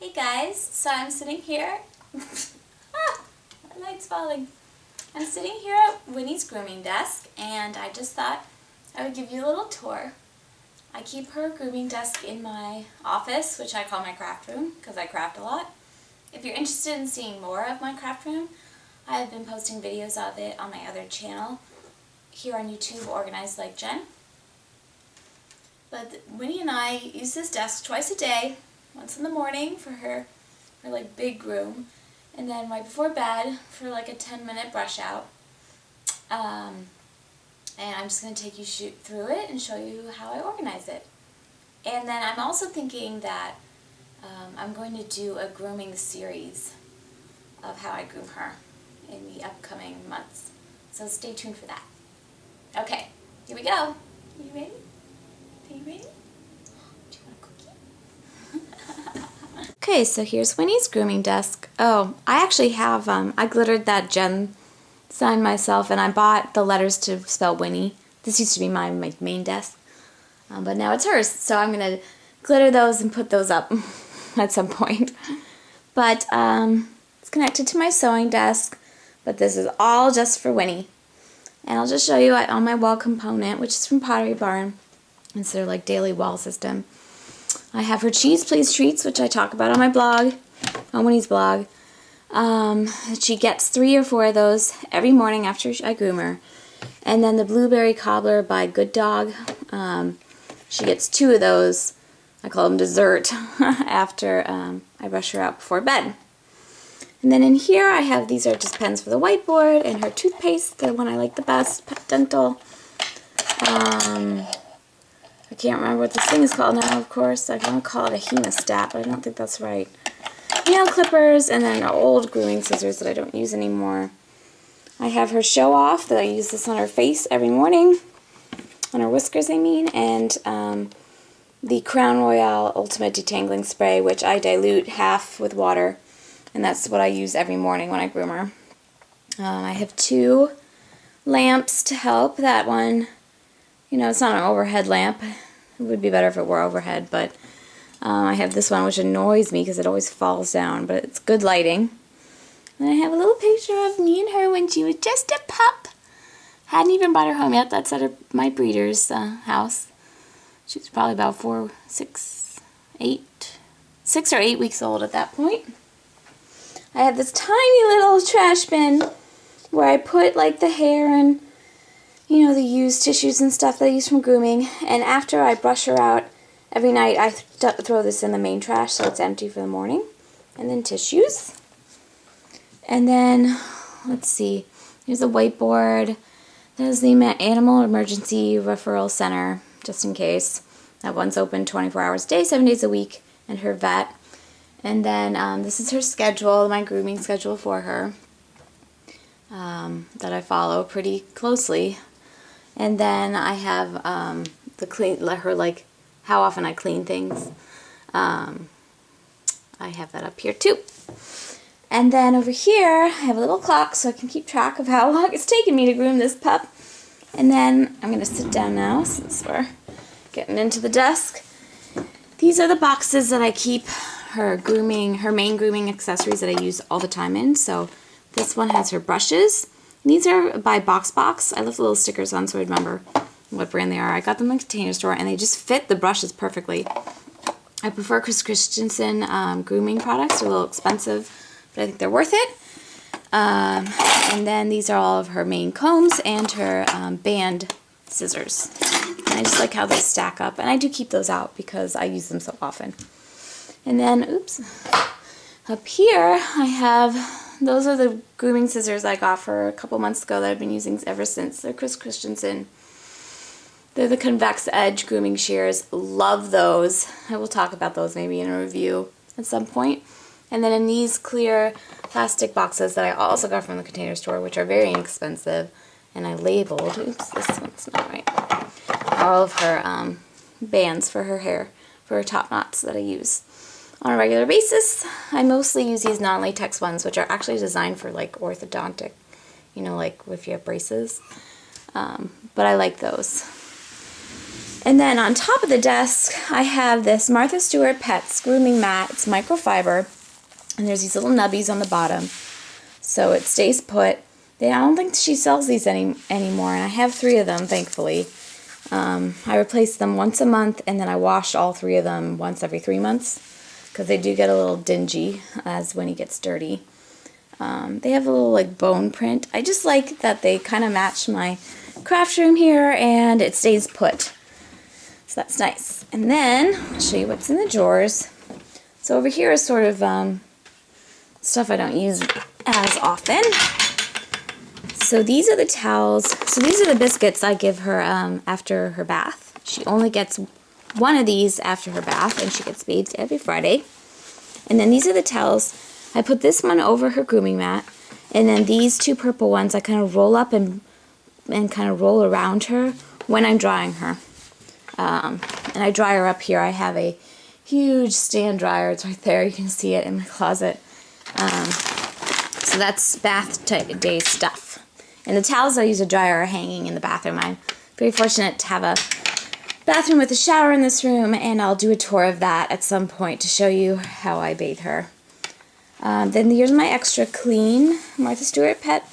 Hey guys, so I'm sitting here, my light's falling. I'm sitting here at Winnie's grooming desk and I just thought I would give you a little tour. I keep her grooming desk in my office, which I call my craft room because I craft a lot. If you're interested in seeing more of my craft room, I have been posting videos of it on my other channel here on YouTube, Organized Like Jen. But Winnie and I use this desk twice a day. Once in the morning for her like big groom, and then right before bed for like a 10-minute brush out. And I'm just going to take you through it and show you how I organize it. And then I'm also thinking that I'm going to do a grooming series of how I groom her in the upcoming months. So stay tuned for that. Okay, here we go. Are you ready? Are you ready? Okay, so here's Winnie's grooming desk. Oh, I actually have, I glittered that Jen sign myself, and I bought the letters to spell Winnie. This used to be my main desk, but now it's hers, so I'm going to glitter those and put those up at some point. But it's connected to my sewing desk, but this is all just for Winnie. And I'll just show you on my wall component, which is from Pottery Barn. It's their like daily wall system. I have her Cheese Please treats, which I talk about on my blog, on Winnie's blog. She gets 3 or 4 of those every morning after I groom her. And then the Blueberry Cobbler by Good Dog. She gets 2 of those. I call them dessert after I brush her out before bed. And then in here I have, these are just pens for the whiteboard, and her toothpaste, the one I like the best, Pet Dental. I can't remember what this thing is called now, of course. I want to call it a hemostat, but I don't think that's right. Nail clippers, and then old grooming scissors that I don't use anymore. I have her show off that I use this on her face every morning. On her whiskers, I mean. And the Crown Royale Ultimate Detangling Spray, which I dilute half with water. And that's what I use every morning when I groom her. I have 2 lamps to help. That one, you know, it's not an overhead lamp. It would be better if it were overhead, but I have this one which annoys me because it always falls down, but it's good lighting. And I have a little picture of me and her when she was just a pup. Hadn't even brought her home yet. That's at my breeder's house. She was probably about 6 or 8 weeks old at that point. I have this tiny little trash bin where I put like the hair and, you know, the used tissues and stuff that I use from grooming. And after I brush her out every night, I throw this in the main trash so it's empty for the morning. And then tissues. And then, let's see, here's a whiteboard. There's the Animal Emergency Referral Center, just in case. That one's open 24 hours a day, 7 days a week, and her vet. And then this is her schedule, my grooming schedule for her, that I follow pretty closely. And then I have like how often I clean things. I have that up here too. And then over here I have a little clock so I can keep track of how long it's taken me to groom this pup. And then I'm going to sit down now since we're getting into the desk. These are the boxes that I keep her main grooming accessories that I use all the time in. So this one has her brushes. These are by Box. I left the little stickers on so I remember what brand they are. I got them in a Container Store and they just fit the brushes perfectly. I prefer Chris Christensen grooming products. They're a little expensive, but I think they're worth it. And then these are all of her main combs and her band scissors. And I just like how they stack up. And I do keep those out because I use them so often. And then, oops, up here I have... Those are the grooming scissors I got for a couple months ago that I've been using ever since. They're Chris Christensen. They're the convex edge grooming shears. Love those. I will talk about those maybe in a review at some point. And then in these clear plastic boxes that I also got from the Container Store, which are very inexpensive, and I labeled, oops, this one's not right, all of her bands for her hair, for her top knots that I use on a regular basis. I mostly use these non-latex ones, which are actually designed for like orthodontic, you know, like if you have braces. But I like those. And then on top of the desk, I have this Martha Stewart Pets grooming mat. It's microfiber, and there's these little nubbies on the bottom, so it stays put. I don't think she sells these anymore, and I have 3 of them, thankfully. I replace them once a month, and then I wash all 3 of them once every 3 months, because they do get a little dingy as Winnie gets dirty. They have a little like bone print. I just like that they kind of match my craft room here, and it stays put. So that's nice. And then I'll show you what's in the drawers. So over here is sort of stuff I don't use as often. So these are the towels. So these are the biscuits I give her after her bath. She only gets 1 of these after her bath, and she gets bathed every Friday. And then these are the towels. I put this one over her grooming mat, and then these 2 purple ones I kind of roll up and kind of roll around her when I'm drying her. And I dry her up here. I have a huge stand dryer. It's right there. You can see it in my closet. So that's bath day stuff. And the towels I use to dry are hanging in the bathroom. I'm very fortunate to have a bathroom with a shower in this room, and I'll do a tour of that at some point to show you how I bathe her. Then here's my extra clean Martha Stewart Pet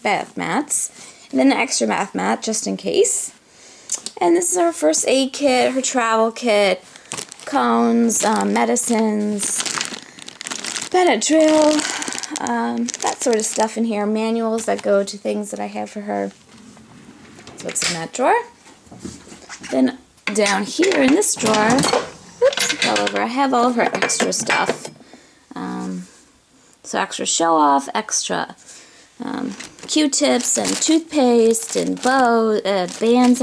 bath mats. And then an extra bath mat just in case. And this is her first aid kit, her travel kit, cones, medicines, Benadryl, that sort of stuff in here. Manuals that go to things that I have for her. So what's in that drawer. Then down here in this drawer, oops, fell over. I have all of her extra stuff. So extra show off, extra Q-tips and toothpaste and bands,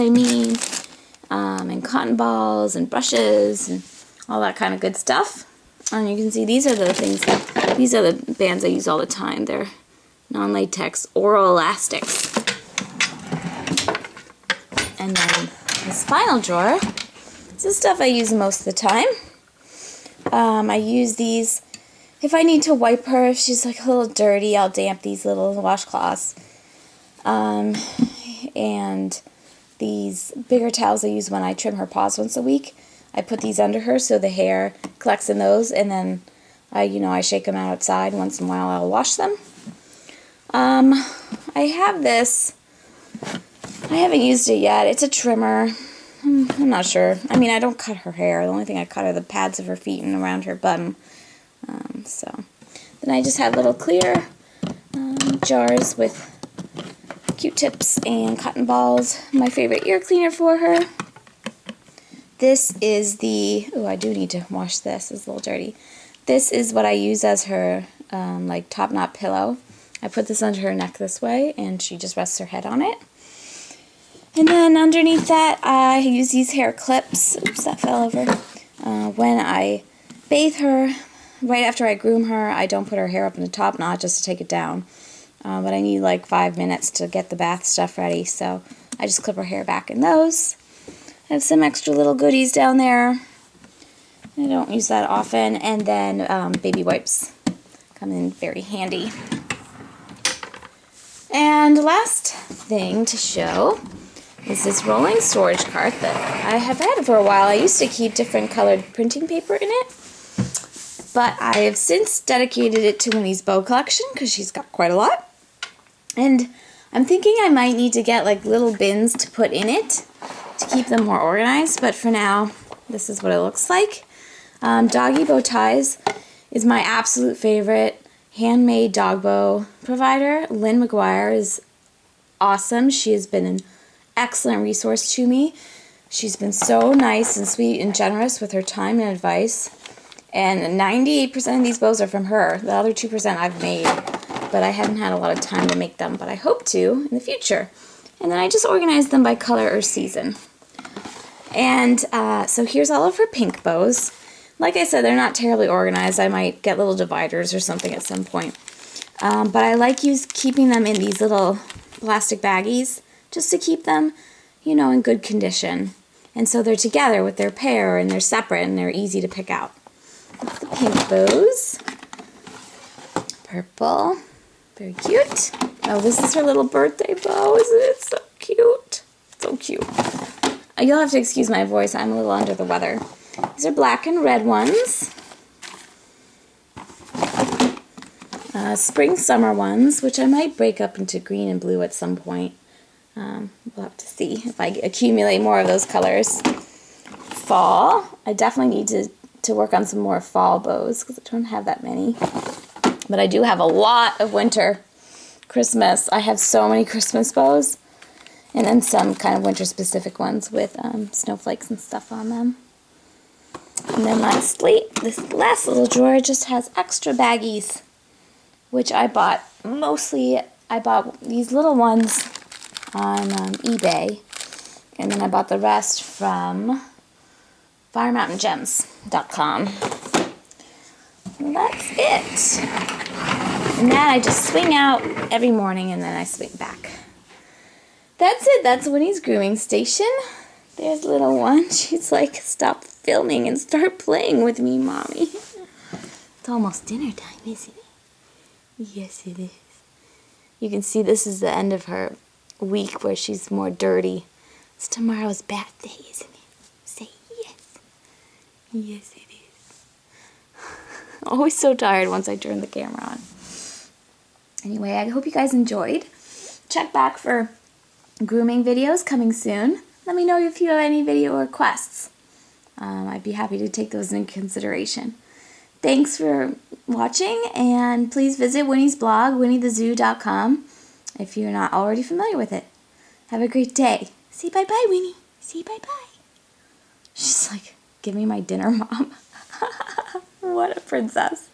and cotton balls and brushes and all that kind of good stuff. And you can see these are the bands I use all the time. They're non-latex oral elastics. And then this final drawer, this is stuff I use most of the time. I use these if I need to wipe her. If she's like a little dirty, I'll damp these little washcloths. And these bigger towels I use when I trim her paws once a week. I put these under her so the hair collects in those, and then I shake them out outside. Once in a while I'll wash them. I have this. I haven't used it yet. It's a trimmer. I'm not sure. I mean, I don't cut her hair. The only thing I cut are the pads of her feet and around her bum. So then I just have little clear jars with Q-tips and cotton balls. My favorite ear cleaner for her. This is I do need to wash this. It's a little dirty. This is what I use as her like top knot pillow. I put this under her neck this way, and she just rests her head on it. And then underneath that, I use these hair clips. Oops, that fell over. When I bathe her, right after I groom her, I don't put her hair up in the top knot just to take it down. But I need like 5 minutes to get the bath stuff ready, so I just clip her hair back in those. I have some extra little goodies down there. I don't use that often. And then baby wipes come in very handy. And the last thing to show is this rolling storage cart that I have had for a while. I used to keep different colored printing paper in it, but I have since dedicated it to Winnie's bow collection because she's got quite a lot. And I'm thinking I might need to get like little bins to put in it to keep them more organized, but for now, this is what it looks like. Doggie Bow Ties is my absolute favorite handmade dog bow provider. Lynn McGuire is awesome. She has been an excellent resource to me. She's been so nice and sweet and generous with her time and advice. And 98% of these bows are from her. The other 2% I've made, but I haven't had a lot of time to make them, but I hope to in the future. And then I just organize them by color or season. And so here's all of her pink bows. Like I said, they're not terribly organized. I might get little dividers or something at some point. But I like keeping them in these little plastic baggies just to keep them, in good condition. And so they're together with their pair, and they're separate, and they're easy to pick out. That's the pink bows. Purple. Very cute. Oh, this is her little birthday bow. Isn't it so cute? So cute. You'll have to excuse my voice. I'm a little under the weather. These are black and red ones. Spring summer ones, which I might break up into green and blue at some point. We'll have to see if I accumulate more of those colors. Fall. I definitely need to work on some more fall bows because I don't have that many. But I do have a lot of winter. Christmas. I have so many Christmas bows. And then some kind of winter specific ones with snowflakes and stuff on them. And then lastly, this last little drawer just has extra baggies, which I bought mostly. I bought these little ones on eBay, and then I bought the rest from firemountaingems.com. And that's it. And that I just swing out every morning and then I swing back. That's it. That's Winnie's grooming station. There's little one. She's like, stop filming and start playing with me, Mommy. It's almost dinner time, isn't it? Yes, it is. You can see this is the end of her week where she's more dirty. It's tomorrow's bath day, isn't it? Say yes. Yes, it is. Always so tired once I turn the camera on. Anyway, I hope you guys enjoyed. Check back for grooming videos coming soon. Let me know if you have any video requests. I'd be happy to take those into consideration. Thanks for watching, and please visit Winnie's blog, winniethezoo.com, if you're not already familiar with it. Have a great day. Say bye-bye, Winnie. Say bye-bye. She's like, give me my dinner, Mom. What a princess.